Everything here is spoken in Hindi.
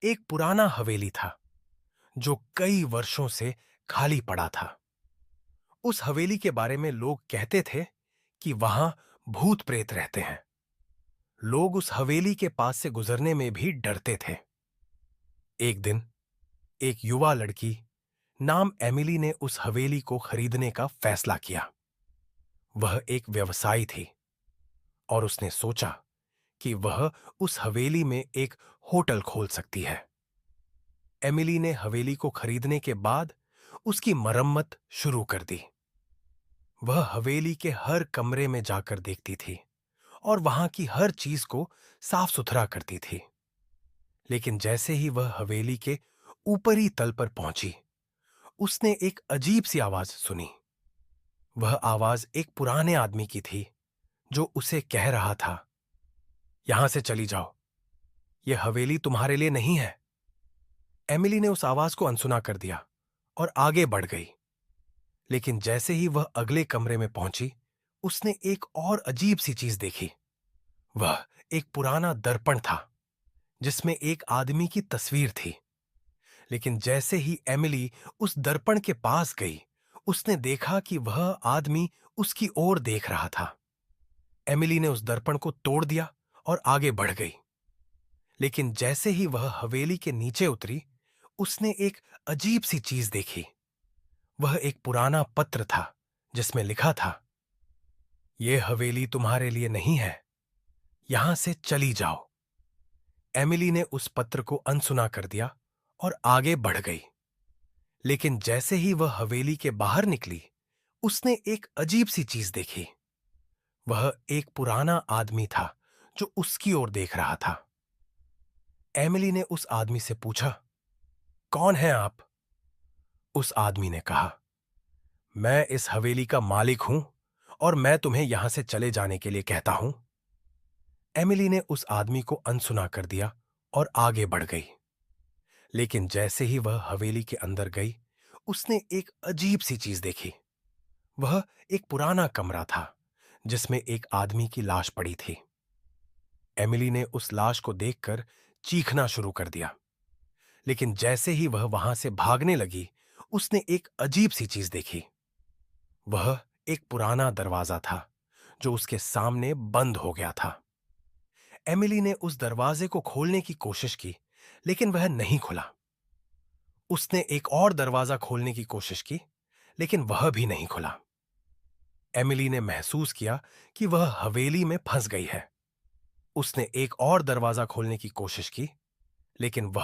एक पुराना हवेली था जो कई वर्षों से खाली पड़ा था। उस हवेली के बारे में लोग कहते थे कि वहां भूत प्रेत रहते हैं। लोग उस हवेली के पास से गुजरने में भी डरते थे। एक दिन एक युवा लड़की नाम एमिली ने उस हवेली को खरीदने का फैसला किया। वह एक व्यवसायी थी और उसने सोचा कि वह उस हवेली में एक होटल खोल सकती है। एमिली ने हवेली को खरीदने के बाद उसकी मरम्मत शुरू कर दी। वह हवेली के हर कमरे में जाकर देखती थी और वहां की हर चीज को साफ सुथरा करती थी। लेकिन जैसे ही वह हवेली के ऊपरी तल पर पहुंची, उसने एक अजीब सी आवाज सुनी। वह आवाज एक पुराने आदमी की थी जो उसे कह रहा था, यहां से चली जाओ, यह हवेली तुम्हारे लिए नहीं है। एमिली ने उस आवाज को अनसुना कर दिया और आगे बढ़ गई। लेकिन जैसे ही वह अगले कमरे में पहुंची, उसने एक और अजीब सी चीज देखी। वह एक पुराना दर्पण था जिसमें एक आदमी की तस्वीर थी। लेकिन जैसे ही एमिली उस दर्पण के पास गई, उसने देखा कि वह आदमी उसकी ओर देख रहा था। एमिली ने उस दर्पण को तोड़ दिया और आगे बढ़ गई। लेकिन जैसे ही वह हवेली के नीचे उतरी, उसने एक अजीब सी चीज देखी। वह एक पुराना पत्र था जिसमें लिखा था, यह हवेली तुम्हारे लिए नहीं है, यहां से चली जाओ। एमिली ने उस पत्र को अनसुना कर दिया और आगे बढ़ गई। लेकिन जैसे ही वह हवेली के बाहर निकली, उसने एक अजीब सी चीज देखी। वह एक पुराना आदमी था जो उसकी ओर देख रहा था। एमिली ने उस आदमी से पूछा, कौन है आप? उस आदमी ने कहा, मैं इस हवेली का मालिक हूं और मैं तुम्हें यहां से चले जाने के लिए कहता हूं। एमिली ने उस आदमी को अनसुना कर दिया और आगे बढ़ गई। लेकिन जैसे ही वह हवेली के अंदर गई, उसने एक अजीब सी चीज देखी। वह एक पुराना कमरा था जिसमें एक आदमी की लाश पड़ी थी। एमिली ने उस लाश को देखकर चीखना शुरू कर दिया। लेकिन जैसे ही वह वहां से भागने लगी, उसने एक अजीब सी चीज देखी। वह एक पुराना दरवाजा था जो उसके सामने बंद हो गया था। एमिली ने उस दरवाजे को खोलने की कोशिश की, लेकिन वह नहीं खुला। उसने एक और दरवाजा खोलने की कोशिश की, लेकिन वह भी नहीं खुला। एमिली ने महसूस किया कि वह हवेली में फंस गई है। उसने एक और दरवाजा खोलने की कोशिश की, लेकिन वह